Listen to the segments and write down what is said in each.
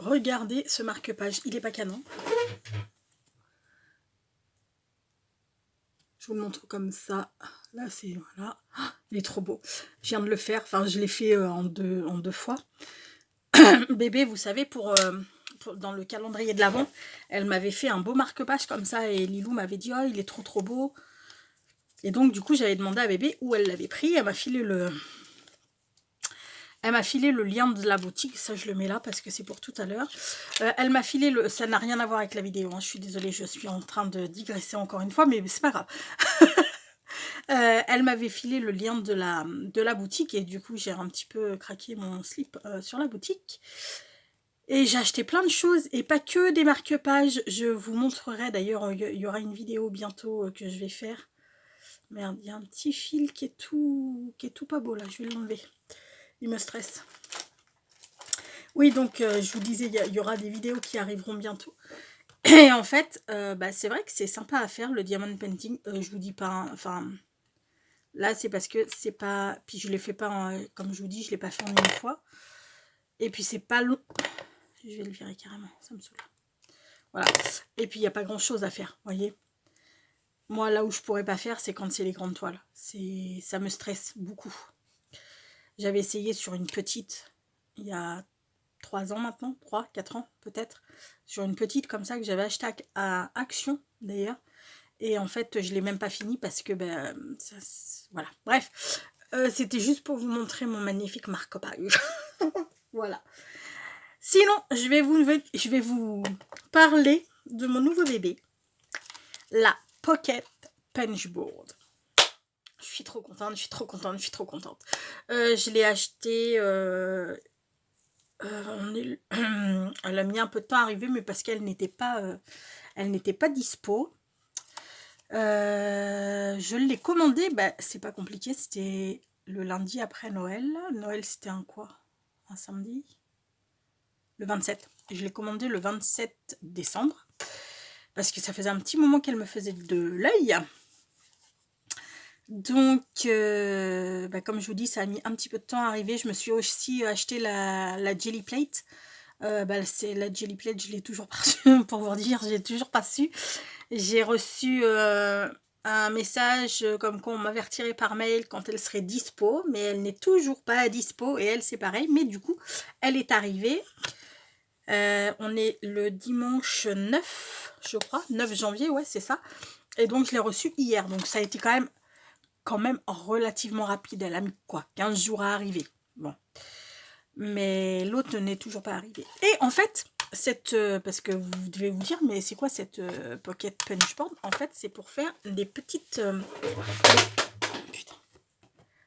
regardez ce marque-page, il est pas canon. Je vous le montre comme ça. Là, c'est voilà. Oh, il est trop beau. Je viens de le faire. Enfin, je l'ai fait en deux fois. Bébé, vous savez, dans le calendrier de l'Avent, elle m'avait fait un beau marque-page comme ça. Et Lilou m'avait dit, oh, il est trop beau. Et donc, du coup, j'avais demandé à Bébé où elle l'avait pris. Elle m'a filé le lien de la boutique. Ça, je le mets là parce que c'est pour tout à l'heure. Elle m'a filé le... Ça n'a rien à voir avec la vidéo. Hein. Je suis désolée, je suis en train de digresser encore une fois. Mais c'est pas grave. Elle m'avait filé le lien de la boutique. Et du coup, j'ai un petit peu craqué mon slip sur la boutique. Et j'ai acheté plein de choses. Et pas que des marque-pages. Je vous montrerai. D'ailleurs, il y aura une vidéo bientôt que je vais faire. Merde, il y a un petit fil qui est tout pas beau là. Je vais l'enlever. Il me stresse. Oui, donc je vous disais, il y aura des vidéos qui arriveront bientôt. Et en fait, c'est vrai que c'est sympa à faire le diamond painting. Je vous dis pas, hein, enfin, là c'est parce que c'est pas, puis je l'ai fait pas, comme je vous dis, je l'ai pas fait en une fois. Et puis c'est pas long. Je vais le virer carrément, ça me saoule. Voilà. Et puis il n'y a pas grand chose à faire, voyez. Moi là où je pourrais pas faire, c'est quand c'est les grandes toiles. Ça me stresse beaucoup. J'avais essayé sur une petite, il y a 3 ans maintenant, 4 ans peut-être, sur une petite comme ça que j'avais acheté à Action d'ailleurs. Et en fait, je ne l'ai même pas fini parce que, voilà. Bref, c'était juste pour vous montrer mon magnifique marque-page. Voilà. Sinon, je vais vous parler de mon nouveau bébé, la Pocket Punchboard. Je suis trop contente, je suis trop contente, je suis trop contente. Je l'ai acheté... elle a mis un peu de temps à arriver, mais parce qu'elle n'était pas dispo. Je l'ai commandé, c'est pas compliqué, c'était le lundi après Noël. Noël, c'était un quoi? Un samedi? Le 27. Je l'ai commandé le 27 décembre. Parce que ça faisait un petit moment qu'elle me faisait de l'œil. Donc, comme je vous dis, ça a mis un petit peu de temps à arriver. Je me suis aussi acheté la Jelly Plate. C'est la Jelly Plate, je l'ai toujours pas reçue, pour vous dire, j'ai toujours pas su. J'ai reçu un message comme quoi on m'avertirait par mail quand elle serait dispo, mais elle n'est toujours pas dispo et elle c'est pareil, mais du coup elle est arrivée. On est le dimanche 9, je crois, 9 janvier, ouais c'est ça. Et donc je l'ai reçue hier, donc ça a été quand même relativement rapide. Elle a mis quoi, 15 jours à arriver. Bon. Mais l'autre n'est toujours pas arrivé. Et en fait, parce que vous devez vous dire, mais c'est quoi cette Pocket Punchboard? En fait, c'est pour faire des petites...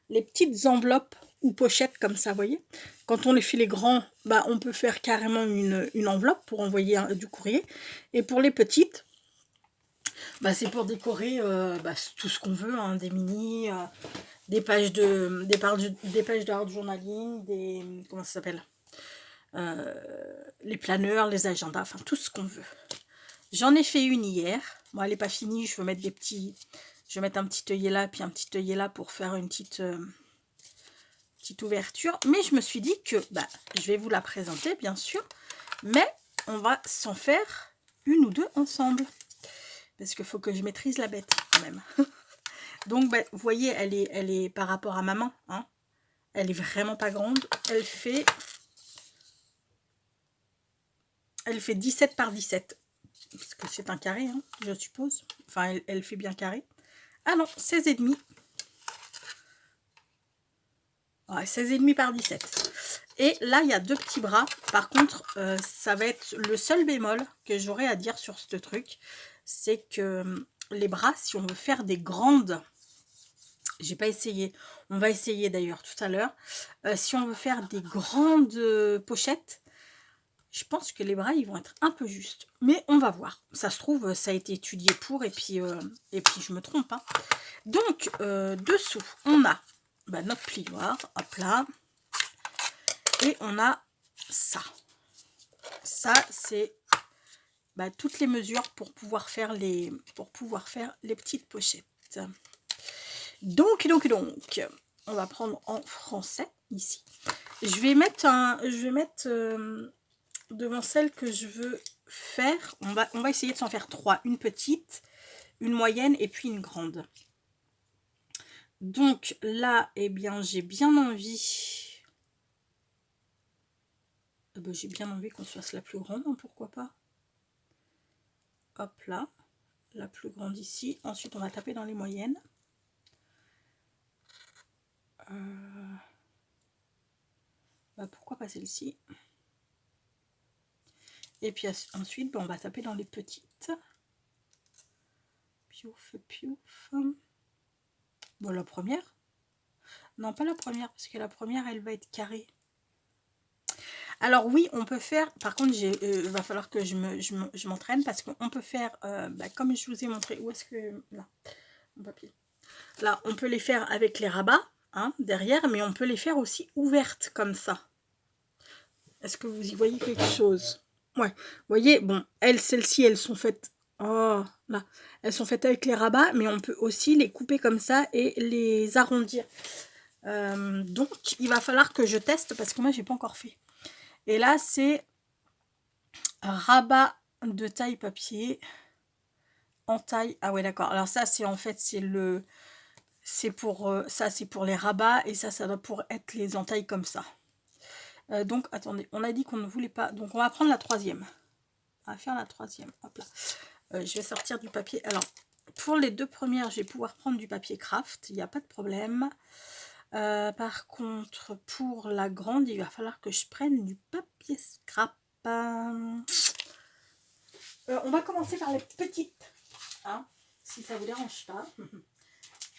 les petites enveloppes ou pochettes comme ça, vous voyez. Quand on les fait les grands, on peut faire carrément une enveloppe pour envoyer du courrier. Et pour les petites, c'est pour décorer tout ce qu'on veut, hein, des mini... des pages de art journaling, comment ça s'appelle, les planeurs, les agendas, enfin tout ce qu'on veut. J'en ai fait une hier. Bon, elle n'est pas finie, je veux mettre je vais mettre un petit œillet là, puis un petit œillet là pour faire une petite ouverture. Mais je me suis dit que je vais vous la présenter, bien sûr, mais on va s'en faire une ou deux ensemble. Parce qu'il faut que je maîtrise la bête quand même. Donc, vous voyez, elle est par rapport à ma main. Hein, elle est vraiment pas grande. Elle fait 17 par 17. Parce que c'est un carré, hein, je suppose. Enfin, elle fait bien carré. Ah non, 16,5. Ouais, 16,5 par 17. Et là, il y a deux petits bras. Par contre, ça va être le seul bémol que j'aurai à dire sur ce truc. C'est que les bras, si on veut faire des grandes... J'ai pas essayé. On va essayer d'ailleurs tout à l'heure. Si on veut faire des grandes pochettes, je pense que les bras, ils vont être un peu justes. Mais on va voir. Ça se trouve, ça a été étudié pour et puis je me trompe. Hein. Donc, dessous, on a notre plioir. Hop là. Et on a ça. Ça, c'est toutes les mesures pour pouvoir faire les petites pochettes. Donc, on va prendre en français ici. Je vais mettre devant celle que je veux faire. On va essayer de s'en faire 3. Une petite, une moyenne et puis une grande. Donc là, eh bien, j'ai bien envie... j'ai bien envie qu'on fasse la plus grande, hein, pourquoi pas. Hop là, la plus grande ici. Ensuite, on va taper dans les moyennes. Pourquoi pas celle-ci? Et puis ensuite, on va taper dans les petites. Piouf, piouf. Bon, la première. Non, pas la première, parce que la première, elle va être carrée. Alors oui, on peut faire... Par contre, il va falloir que je m'entraîne, parce qu'on peut faire, comme je vous ai montré... Où est-ce que... Là, mon papier. Là, on peut les faire avec les rabats, hein, derrière, mais on peut les faire aussi ouvertes, comme ça. Est-ce que vous y voyez quelque chose? Ouais, vous voyez, bon, celles-ci, elles sont faites... Oh, là. Elles sont faites avec les rabats, mais on peut aussi les couper comme ça et les arrondir. Donc, il va falloir que je teste, parce que moi, j'ai pas encore fait. Et là, c'est rabat de taille papier en taille... Ah ouais, d'accord. Alors ça, c'est en fait, c'est pour... ça, c'est pour les rabats, et ça doit pour être les entailles comme ça. Donc, attendez, on a dit qu'on ne voulait pas... Donc, on va prendre la troisième. On va faire la troisième. Hop là. Je vais sortir du papier. Alors, pour les 2 premières, je vais pouvoir prendre du papier craft. Il n'y a pas de problème. Par contre, pour la grande, il va falloir que je prenne du papier scrap. On va commencer par les petites. Hein, si ça vous dérange pas.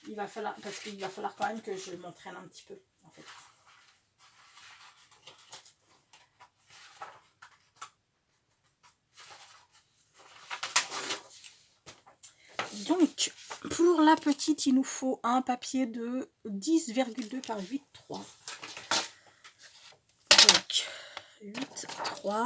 Il va falloir, parce qu'il va falloir quand même que je m'entraîne un petit peu, en fait. Donc, pour la petite, il nous faut un papier de 10,2 par 8,3. Donc, 8,3.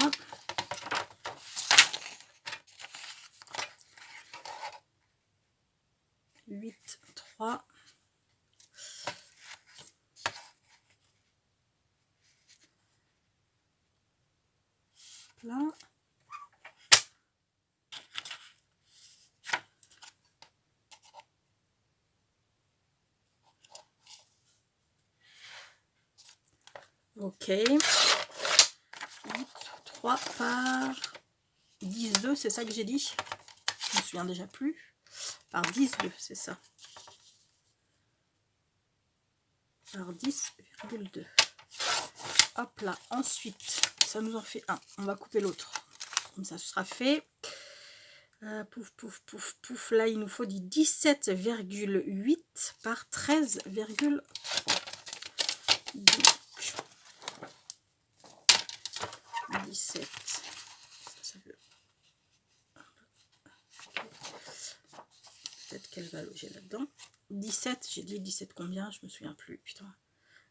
Là. Ok. 8,3 par 10,2, c'est ça que j'ai dit? Je me souviens déjà plus. Par 10,2, c'est ça. Par 10,2. Hop là. Ensuite, ça nous en fait un. On va couper l'autre. Comme ça, ce sera fait. Pouf, pouf, pouf, pouf. Là, il nous faut du 17,8 par 13,3. Donc, 17. Ça veut... Peut-être qu'elle va loger là-dedans. 17, j'ai dit 17 combien? Je me souviens plus. Putain.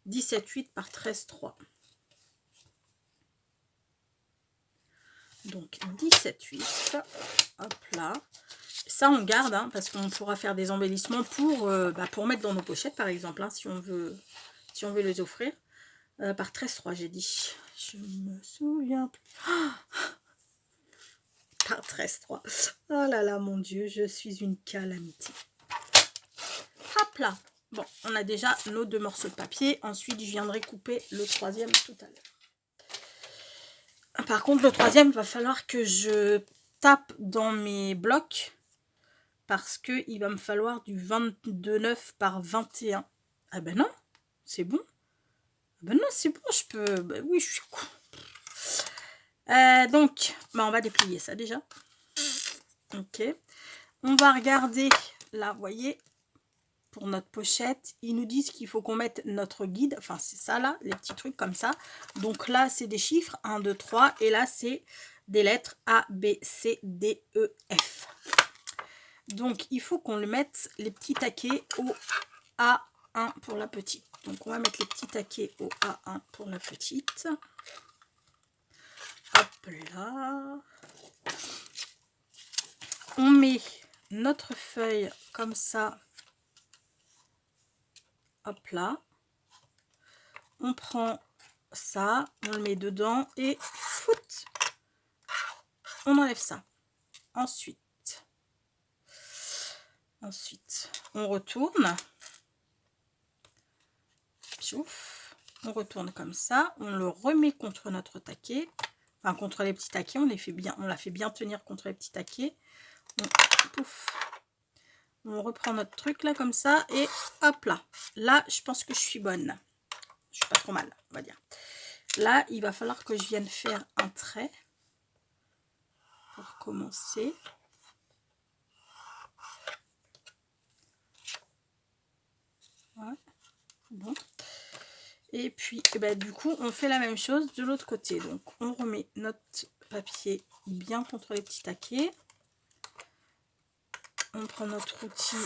17,8 par 13,3. Donc 17,8. Hop là. Ça, on garde, hein, parce qu'on pourra faire des embellissements pour mettre dans nos pochettes, par exemple, hein, si on veut les offrir. Par 13,3, j'ai dit. Je me souviens plus. Oh, par 13,3. Oh là là, mon Dieu, je suis une calamité. Hop là. Bon, on a déjà nos 2 morceaux de papier. Ensuite, je viendrai couper le troisième tout à l'heure. Par contre, le troisième, il va falloir que je tape dans mes blocs, parce qu'il va me falloir du 22,9 par 21. Ah ben non, c'est bon. Ah ben non, c'est bon, je peux... Ben oui, je suis con. Donc, on va déplier ça déjà. Ok. On va regarder, là, vous voyez, pour notre pochette, ils nous disent qu'il faut qu'on mette notre guide. Enfin, c'est ça, là, les petits trucs comme ça. Donc là, c'est des chiffres, 1, 2, 3. Et là, c'est des lettres A, B, C, D, E, F. Donc, il faut qu'on le mette, les petits taquets, au A1 pour la petite. Donc, on va mettre les petits taquets au A1 pour la petite. Hop là. On met notre feuille comme ça. Hop là. On prend ça, on le met dedans et foot. on enlève ça. Ensuite, on retourne. Piouf. On retourne comme ça. On le remet contre notre taquet. Enfin, contre les petits taquets. On l'a fait bien tenir contre les petits taquets. Pouf. On reprend notre truc là comme ça. Et hop là. Là, je pense que je suis bonne. Je suis pas trop mal, on va dire. Là, il va falloir que je vienne faire un trait. Pour commencer. Ouais. Bon. Et puis, du coup, on fait la même chose de l'autre côté. Donc, on remet notre papier bien contre les petits taquets. On prend notre outil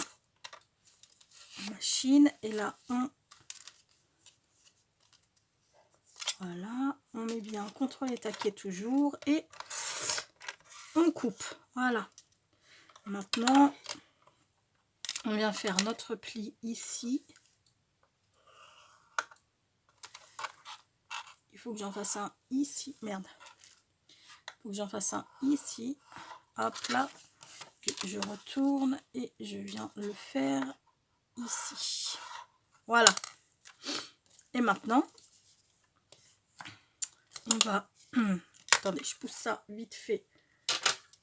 machine. Et là, voilà, on met bien contre les taquets toujours. Et on coupe. Voilà. Maintenant, on vient faire notre pli ici. Il faut que j'en fasse un ici. Merde. Il faut que j'en fasse un ici. Hop là. Je retourne et je viens le faire ici. Voilà. Et maintenant, on va... Attendez, je pousse ça vite fait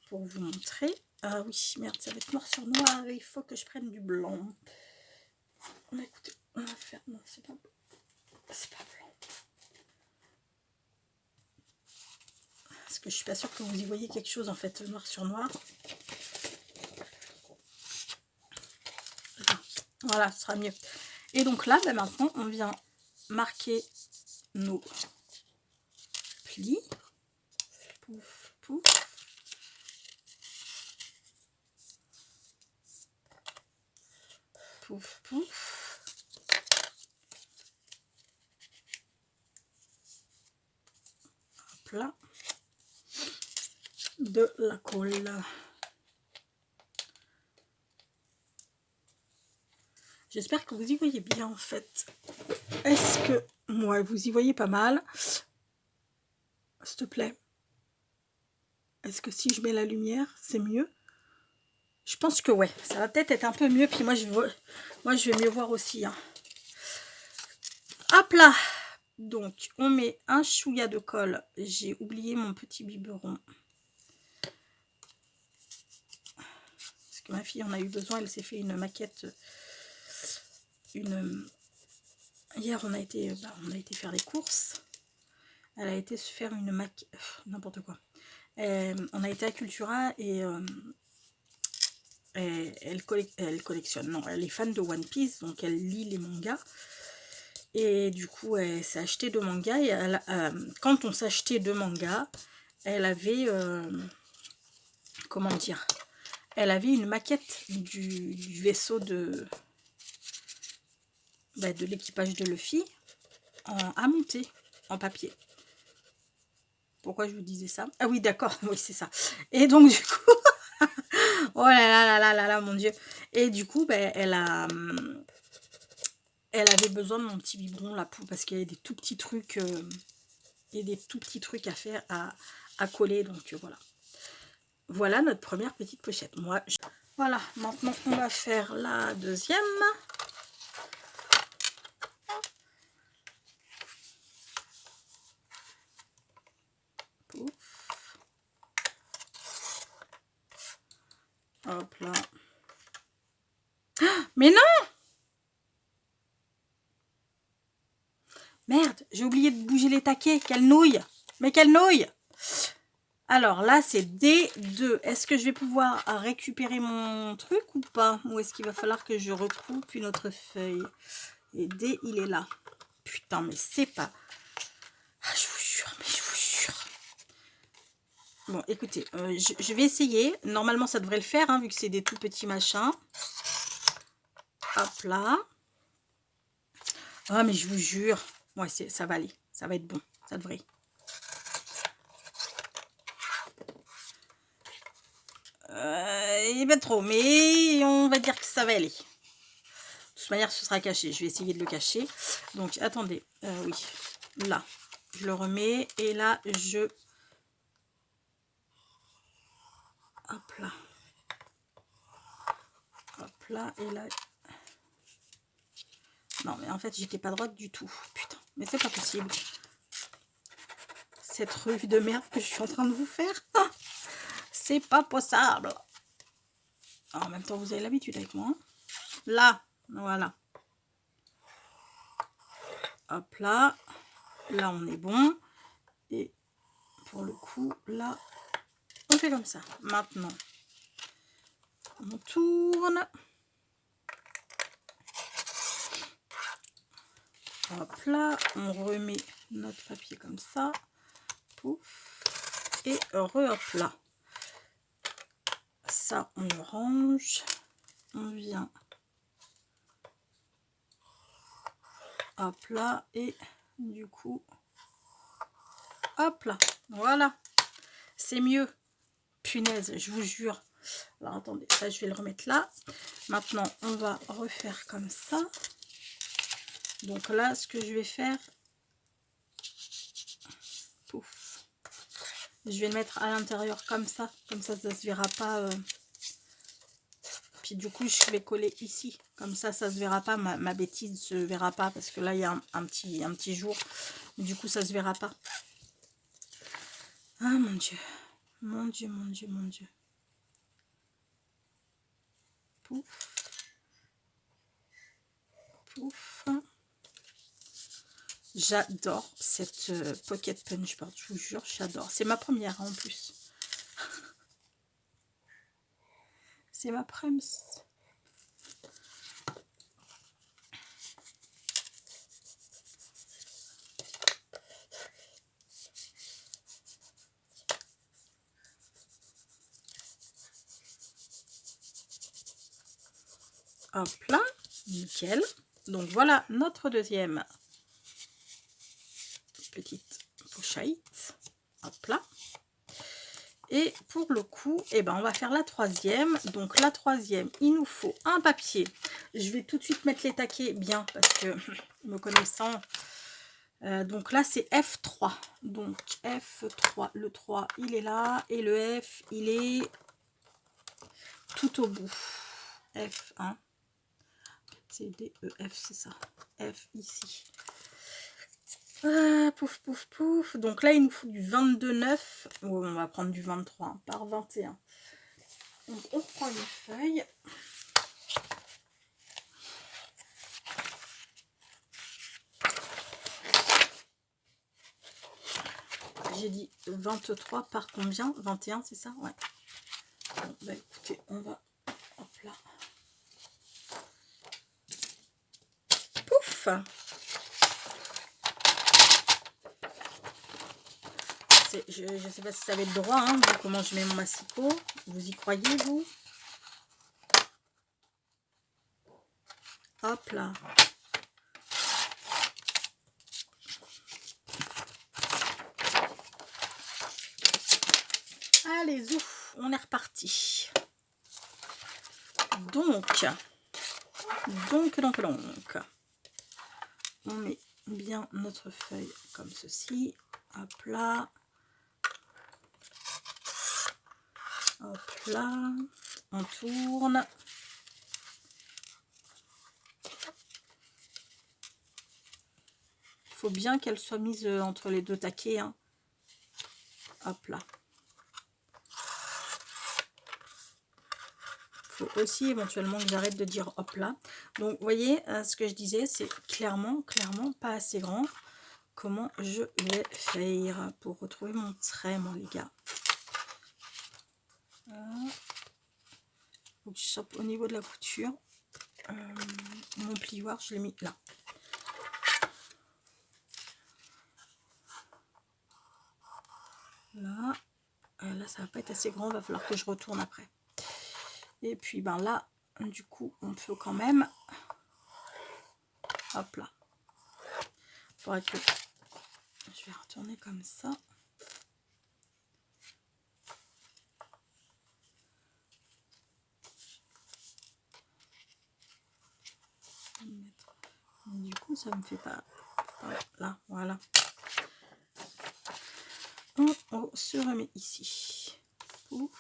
pour vous montrer. Ah oui, merde, ça va être noir sur noir. Il faut que je prenne du blanc. Écoutez, on va faire... Non, c'est pas blanc. C'est pas blanc. Parce que je suis pas sûre que vous y voyez quelque chose en fait, noir sur noir. Voilà, ce sera mieux. Et donc là, maintenant, on vient marquer nos plis. Pouf, pouf. Pouf, pouf. Hop là. De la colle. J'espère que vous y voyez bien en fait. Est-ce que moi vous y voyez pas mal? S'il te plaît. Est-ce que si je mets la lumière, c'est mieux? Je pense que ouais, ça va peut-être être un peu mieux. Puis moi je vais mieux voir aussi. Hein. Hop là. Donc on met un chouïa de colle. J'ai oublié mon petit biberon. Parce que ma fille en a eu besoin. Elle s'est fait une maquette. Hier on a été faire les courses. Elle a été se faire une maquette. N'importe quoi. On a été à Cultura et elle collectionne. Non, elle est fan de One Piece. Donc elle lit les mangas. Et du coup, elle s'est acheté 2 mangas. Et quand on s'achetait 2 mangas, elle avait... comment dire? Elle avait une maquette du vaisseau de l'équipage de Luffy à monter en papier. Pourquoi je vous disais ça? Ah oui, d'accord. Oui, c'est ça. Et donc, du coup... oh là là là là, mon Dieu. Et du coup, elle avait besoin de mon petit biberon là parce qu'il y a des tout petits trucs à faire, à coller. Donc voilà. Voilà notre première petite pochette. Voilà, maintenant on va faire la deuxième. Pouf. Hop là. Ah, mais non! Merde, j'ai oublié de bouger les taquets. Quelle nouille! Mais quelle nouille! Alors là, c'est D2. Est-ce que je vais pouvoir récupérer mon truc ou pas? Ou est-ce qu'il va falloir que je recoupe une autre feuille? Et D, il est là. Putain, mais c'est pas... Ah, je vous jure, mais je vous jure. Bon, écoutez, je vais essayer. Normalement, ça devrait le faire, hein, vu que c'est des tout petits machins. Hop là. Ah, mais je vous jure. Ouais, ça va aller. Ça va être bon. Ça devrait. Il va trop, mais on va dire que ça va aller. De toute manière, ce sera caché. Je vais essayer de le cacher. Donc, attendez. Oui. Là, je le remets. Et là, je hop là. Hop là, et là... Non, mais en fait, j'étais pas droite du tout. Putain, mais c'est pas possible. Cette revue de merde que je suis en train de vous faire. C'est pas possible. En même temps, vous avez l'habitude avec moi. Hein. Là, voilà. Hop là. Là, on est bon. Et pour le coup, là, on fait comme ça. Maintenant, on tourne. Hop là, on remet notre papier comme ça. Pouf. Et hop là. Ça, on le range. On vient. Hop là. Et du coup, hop là. Voilà. C'est mieux. Punaise, je vous jure. Alors, attendez, ça, je vais le remettre là. Maintenant, on va refaire comme ça. Donc là, ce que je vais faire... Pouf. Je vais le mettre à l'intérieur comme ça. Comme ça se verra pas... Puis du coup, je vais coller ici. Comme ça se verra pas. Ma bêtise se verra pas. Parce que là, il y a un petit jour. Mais du coup, ça se verra pas. Ah, mon Dieu. Mon Dieu, mon Dieu, mon Dieu. Pouf. Pouf. J'adore cette Pocket Punch Board, je vous jure, j'adore. C'est ma première en plus. C'est ma première. Hop là, nickel. Donc voilà notre deuxième petite pochette. Hop là. Et pour le coup, eh ben, on va faire la troisième. Donc la troisième, il nous faut un papier. Je vais tout de suite mettre les taquets bien parce que me connaissant. Donc là c'est F3. Donc F3, le 3 il est là. Et le F il est tout au bout. F1. C'est D, E, F, c'est ça. F ici. Pouf, pouf, pouf. Donc là, il nous faut du 22,9. Oh, on va prendre du 23 hein, par 21. Donc on prend une feuille. J'ai dit 23 par combien? 21, c'est ça? Ouais. Bon, bah écoutez, on va... Hop là. Pouf! Je ne sais pas si ça va être droit, hein, vu comment je mets mon massicot. Vous y croyez, vous? Hop là. Allez, ouf, on est reparti. Donc, on met bien notre feuille comme ceci. Hop là. Hop là. On tourne. Il faut bien qu'elle soit mise entre les deux taquets. Hein. Hop là. Il faut aussi éventuellement que j'arrête de dire hop là. Donc, vous voyez, ce que je disais, c'est clairement pas assez grand. Comment je vais faire pour retrouver mon trait, moi, les gars. Faut que je chope au niveau de la couture. Mon plioir, je l'ai mis là. Là. Là, ça va pas être assez grand. Va falloir que je retourne après. Et puis, ben là, du coup, on peut quand même... Hop là. Faudrait que... Je vais retourner comme ça. Du coup, ça me fait pas... Là, voilà. On se remet ici. Ouf.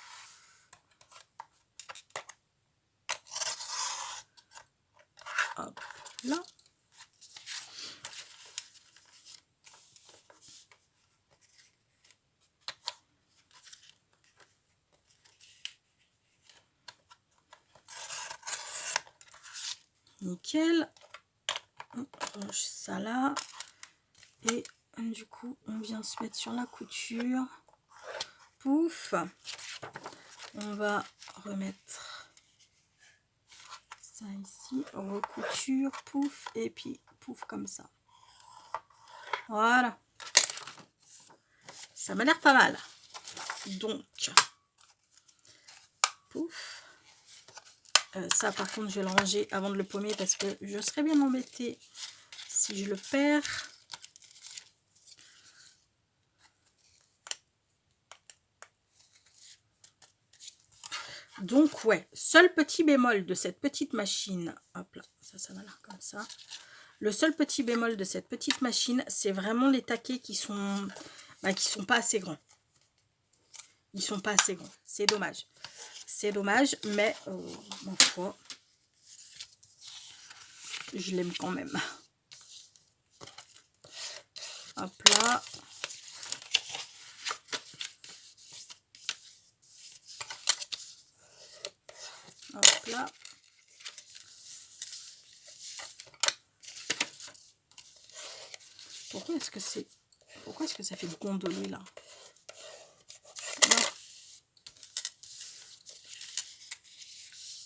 là. Nickel. On range ça là. Et du coup, on vient se mettre sur la couture. Pouf. On va remettre ça ici. Recouture, pouf. Et puis, pouf, comme ça. Voilà. Ça m'a l'air pas mal. Donc, pouf. Ça, par contre, je vais le ranger avant de le paumer parce que je serais bien embêtée si je le perds. Donc, ouais, seul petit bémol de cette petite machine, hop là, ça m'a l'air comme ça. Le seul petit bémol de cette petite machine, c'est vraiment les taquets qui sont pas assez grands. Ils sont pas assez grands, c'est dommage. C'est dommage, mais ma foi, je l'aime quand même. Hop là. Hop là. Pourquoi est-ce que ça fait gondoler là? Non.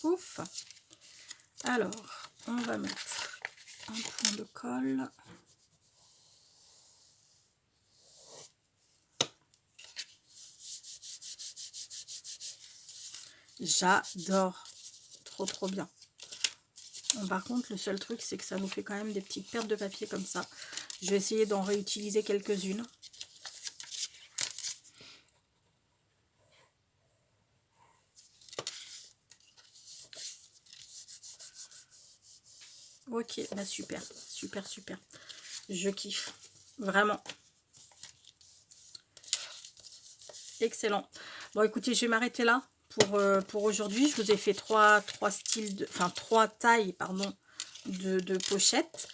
Ouf. Alors, on va mettre un point de colle. J'adore. Trop bien. Bon, par contre, le seul truc, c'est que ça nous fait quand même des petites pertes de papier comme ça. Je vais essayer d'en réutiliser quelques-unes. Ok, bah super. Je kiffe. Vraiment. Excellent. Bon, écoutez, je vais m'arrêter là pour aujourd'hui. Je vous ai fait trois tailles, pardon, de pochettes.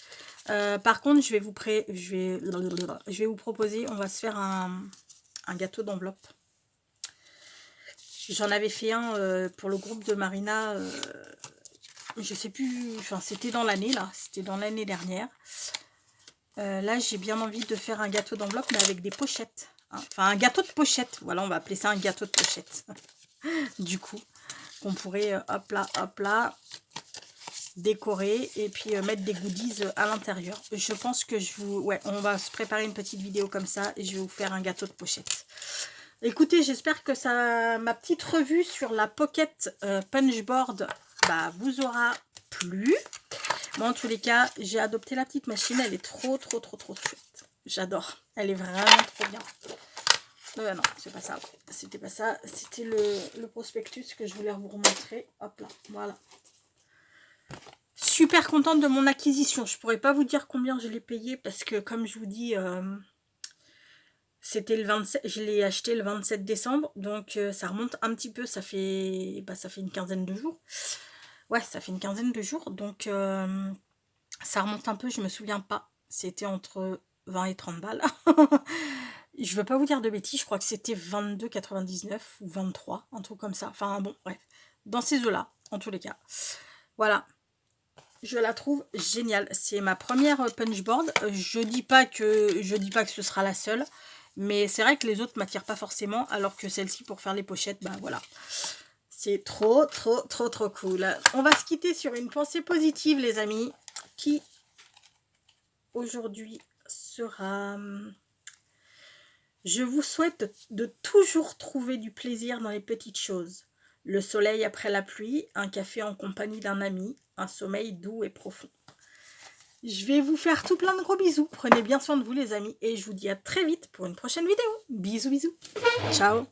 Par contre, je vais vous proposer, on va se faire un gâteau d'enveloppe. J'en avais fait un pour le groupe de Marina, je sais plus, enfin c'était dans l'année là, c'était dans l'année dernière. Là, j'ai bien envie de faire un gâteau d'enveloppe, mais avec des pochettes. Hein. Enfin, un gâteau de pochette. Voilà, on va appeler ça un gâteau de pochette. Du coup, qu'on pourrait, hop là, décorer et puis mettre des goodies à l'intérieur. Je pense que on va se préparer une petite vidéo comme ça et je vais vous faire un gâteau de pochette. Écoutez, j'espère que ma petite revue sur la Pocket Punchboard vous aura plu. Bon, en tous les cas, j'ai adopté la petite machine. Elle est trop chouette. J'adore. Elle est vraiment trop bien. Non, c'est pas ça. C'était pas ça. C'était le prospectus que je voulais vous remontrer. Hop là, voilà. Super contente de mon acquisition. Je pourrais pas vous dire combien je l'ai payé parce que, comme je vous dis, c'était le 27. Je l'ai acheté le 27 décembre. Donc, ça remonte un petit peu. Ça fait une quinzaine de jours. Ouais, ça fait une quinzaine de jours, donc ça remonte un peu, je me souviens pas. C'était entre 20 et 30 balles. Je veux pas vous dire de bêtises, je crois que c'était 22,99 ou 23, un truc comme ça. Enfin bon, bref, dans ces eaux-là, en tous les cas. Voilà, je la trouve géniale. C'est ma première punchboard. Je dis pas que ce sera la seule, mais c'est vrai que les autres m'attirent pas forcément, alors que celle-ci, pour faire les pochettes, voilà. C'est trop cool. On va se quitter sur une pensée positive, les amis, qui aujourd'hui sera... Je vous souhaite de toujours trouver du plaisir dans les petites choses. Le soleil après la pluie, un café en compagnie d'un ami, un sommeil doux et profond. Je vais vous faire tout plein de gros bisous. Prenez bien soin de vous, les amis, et je vous dis à très vite pour une prochaine vidéo. Bisous. Ciao.